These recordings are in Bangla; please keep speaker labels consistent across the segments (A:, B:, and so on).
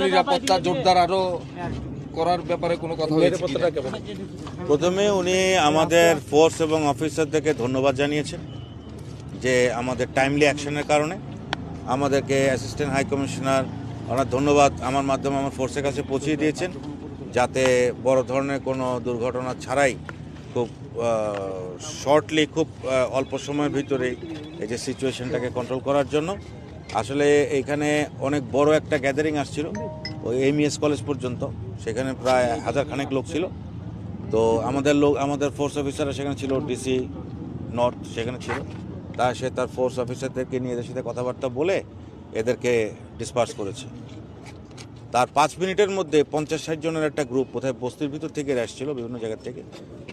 A: নিরাপত্তা জোরদার আরো করার ব্যাপারে কোনো কথা হয়েছে কিনা?
B: প্রথমে উনি আমাদের ফোর্স এবং অফিসারদেরকে ধন্যবাদ জানিয়েছেন যে আমাদের টাইমলি অ্যাকশনের কারণে আমাদেরকে অ্যাসিস্ট্যান্ট হাই কমিশনার ওনার ধন্যবাদ আমার মাধ্যমে আমার ফোর্সের কাছে পৌঁছিয়ে দিয়েছেন, যাতে বড় ধরনের কোনো দুর্ঘটনা ছাড়াই খুব শর্টলি খুব অল্প সময়ের ভিতরেই এই যে সিচুয়েশনটাকে কন্ট্রোল করার জন্য। আসলে এইখানে অনেক বড় একটা গ্যাদারিং আসছিল ওই এমইএস কলেজ পর্যন্ত, সেখানে প্রায় 1000 খানেক লোক ছিল। তো আমাদের ফোর্স অফিসাররা সেখানে ছিল, ডিসি নর্থ সেখানে ছিল। সে তার ফোর্স অফিসারদেরকে নিয়ে এদের সাথে কথাবার্তা বলে এদেরকে ডিসপার্স করেছে। তার 5 মিনিটের মধ্যে 50-60 জনের একটা গ্রুপ কোথায় বস্তির ভিতর থেকে এরা এসেছিল, বিভিন্ন জায়গা থেকে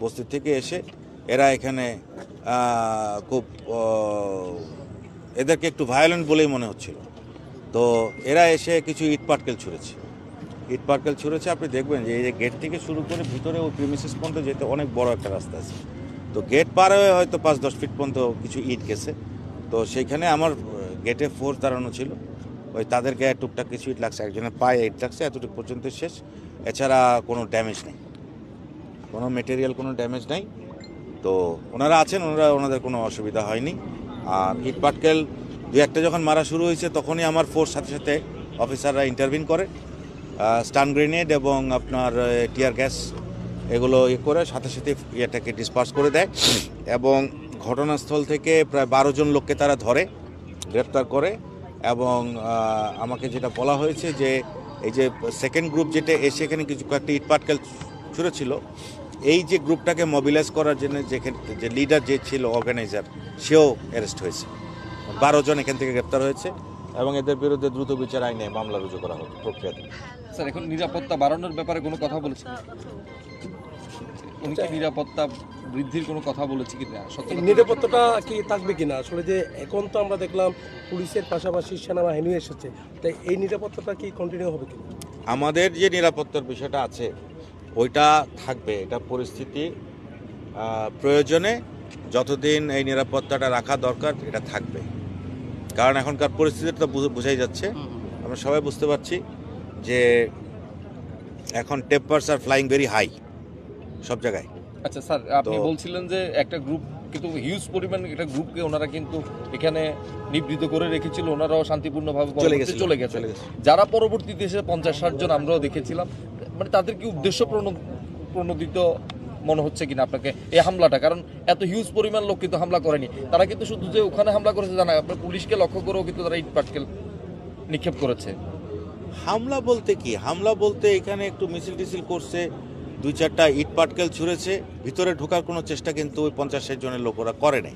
B: বস্তির থেকে এসে এরা এখানে খুব এদেরকে একটু ভায়োলেন্ট বলেই মনে হচ্ছিল। তো এরা এসে কিছু ইট পাটকেল ছুঁড়েছে। আপনি দেখবেন যে এই যে গেট থেকে শুরু করে ভিতরে ওই প্রিমিসেস পর্যন্ত যেতে অনেক বড় একটা রাস্তা আছে। তো গেট পার হয়ে হয়তো 5-10 ফিট পর্যন্ত কিছু ইট গেছে। তো সেইখানে আমার গেটে ফোর্স দাঁড়ানো ছিল, ওই তাদের গায়ে টুকটাক কিছু ইট লাগছে, একজনের পায়ে ইট লাগছে, এতটুকু পর্যন্ত শেষ। এছাড়া কোনো ড্যামেজ নেই, কোনো মেটেরিয়াল কোনো ড্যামেজ নেই। তো ওনারা আছেন, ওনাদের কোনো অসুবিধা হয়নি। আর ইট পাটকেল 2-1টা যখন মারা শুরু হয়েছে তখনই আমার ফোর্স সাথে সাথে অফিসাররা ইন্টারভিন করে, স্টান গ্রেনেড এবং আপনার টিয়ার গ্যাস এগুলো করে সাথে সাথে ইয়েটাকে ডিসপার্স করে দেয়। এবং ঘটনাস্থল থেকে প্রায় 12 জন লোককে তারা ধরে, গ্রেপ্তার করে। এবং আমাকে যেটা বলা হয়েছে যে এই যে সেকেন্ড গ্রুপ যেটা এসে এখানে কিছু কয়েকটা ইট পাটকেল ছুঁড়েছিল, এই যে গ্রুপটাকে মোবিলাইজ করার জন্য যে লিডার যে ছিল অর্গানাইজার, সেও অ্যারেস্ট হয়েছে। 12 জন এখান থেকে গ্রেপ্তার হয়েছে এবং এদের বিরুদ্ধে দ্রুত বিচার আইনে মামলা রুজু করা হবে প্রক্রিয়াতে।
A: স্যার, এখন নিরাপত্তা বাড়ানোর ব্যাপারে কোনো কথা বলেছেন? উনি কি নিরাপত্তা বৃদ্ধির কোনো কথা বলেছে কিনা?
C: নিরাপত্তাটা কি থাকবে কিনা? আসলে যে এখন তো আমরা দেখলাম পুলিশের পাশাপাশি সেনাবাহিনী এসেছে, তাই এই নিরাপত্তাটা কি কন্টিনিউ হবে কিনা?
B: আমাদের যে নিরাপত্তার বিষয়টা আছে ওইটা থাকবে। এটা পরিস্থিতি প্রয়োজনে যতদিন এই নিরাপত্তাটা রাখা দরকার এটা থাকবে। কারণ এখনকার পরিস্থিতিটা বোঝাই যাচ্ছে, আমরা সবাই বুঝতে পারছি যে এখন টেম্পারস আর ফ্লাইং ভেরি হাই সব জায়গায়।
A: আচ্ছা স্যার, আপনি বলছিলেন যে একটা গ্রুপ কিন্তু হিউজ পরিমাণ একটা গ্রুপকে ওনারা কিন্তু এখানে নিবৃত করে রেখেছিল, ওনারাও শান্তিপূর্ণভাবে চলে গেছে। যারা পরবর্তীতে এসে 50-60 জন আমরাও দেখেছিলাম, মানে তাদের কি উদ্দেশ্য প্রণোদিত মনে হচ্ছে কিনা আপনাকে এই হামলাটা? কারণ এত হিউজ পরিমাণ লোক কিন্তু হামলা করেনি, তারা কিন্তু শুধু যে ওখানে হামলা করেছে জানা, আপনার পুলিশকে লক্ষ্য করেও কিন্তু তারা ইট পাটকেল নিক্ষেপ করেছে।
B: হামলা বলতে কি, হামলা বলতে এখানে একটু মিছিল টিছিল করছে, 2-4টা ইট পাটকেল ছুঁড়েছে। ভিতরে ঢোকার কোনো চেষ্টা কিন্তু ওই 50-60 জনের লোক ওরা করে নাই।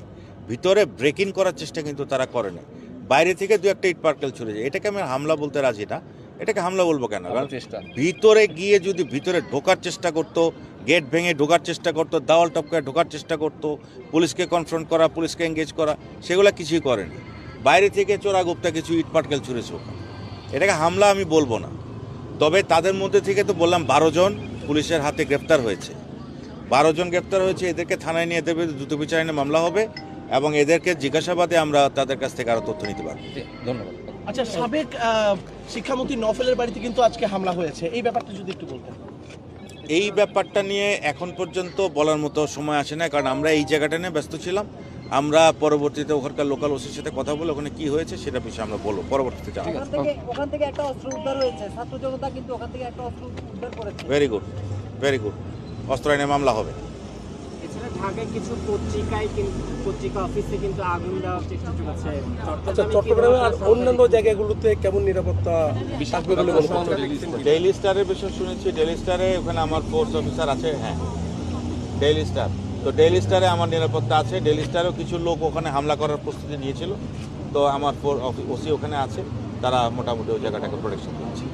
B: ভিতরে ব্রেক ইন করার চেষ্টা কিন্তু তারা করে নাই। বাইরে থেকে 2-1টা ইট পাটকেল ছুঁড়েছে। এটাকে আমি হামলা বলতে রাজি না। এটাকে হামলা বলবো কেন? ভিতরে গিয়ে যদি ভিতরে ঢোকার চেষ্টা করতো, গেট ভেঙে ঢোকার চেষ্টা করতো, দেওয়াল টপকায় ঢোকার চেষ্টা করতো, পুলিশকে কনফ্রন্ট করা, পুলিশকে এঙ্গেজ করা, সেগুলো কিছুই করেনি। বাইরে থেকে চোরাগুপ্তা কিছু ইট পাটকেল ছুঁড়েছে ওখানে। এটাকে হামলা আমি বলবো না। তবে তাদের মধ্যে থেকে তো বললাম 12 জন পুলিশের হাতে গ্রেপ্তার হয়েছে। 12 জন গ্রেপ্তার হয়েছে, এদেরকে থানায় নিয়ে এদের বিরুদ্ধে দ্রুত বিচার আইনে মামলা হবে এবং এদেরকে জিজ্ঞাসাবাদে আমরা তাদের কাছ থেকে আরও তথ্য নিতে পারব।
A: ধন্যবাদ।
D: আচ্ছা, সাবেক শিক্ষামন্ত্রী নফেলের বাড়িতে কিন্তু আজকে হামলা হয়েছে, এই ব্যাপারটা যদি একটু বলতেন।
B: এই ব্যাপারটা নিয়ে এখন পর্যন্ত বলার মতো সময় আসে না, কারণ আমরা এই জায়গাটা নিয়ে ব্যস্ত ছিলাম। আমরা পরবর্তীতে ওখানকার লোকাল ওসির সাথে কথা বলে ওখানে কি হয়েছে সেটা বিষয়ে আমরা বলবো পরবর্তীতে জানাবো।
E: ওখান থেকে একটা অস্ত্র উদ্ধার হয়েছে, ছাত্র জনতা কিন্তু ওখান থেকে একটা অস্ত্র উদ্ধার করেছে।
B: Very good, very good. অস্ত্র আইনে মামলা হবে।
E: এছাড়া ঢাকায় কিছু পত্রিকা অফিসে কিন্তু আগুন দেওয়ার চেষ্টা চলছে।
C: আচ্ছা, চট্টগ্রামে আর অন্যান্য জায়গাগুলোতে কেমন নিরাপত্তা থাকবে বলে মনে হচ্ছে?
B: ডেইলি স্টারের বিষয় শুনেছি, ডেইলি স্টারে ওখানে আমার ফোর্স অফিসার আছে। হ্যাঁ, ডেইলি স্টার, তো ডেইলি স্টারে আমার নিরাপত্তা আছে। ডেইলি স্টারেও কিছু লোক ওখানে হামলা করার প্রস্তুতি নিয়েছিল, তো আমার ওসি ওখানে আছে, তারা মোটামুটি ওই জায়গাটাকে প্রোটেকশন দিচ্ছে।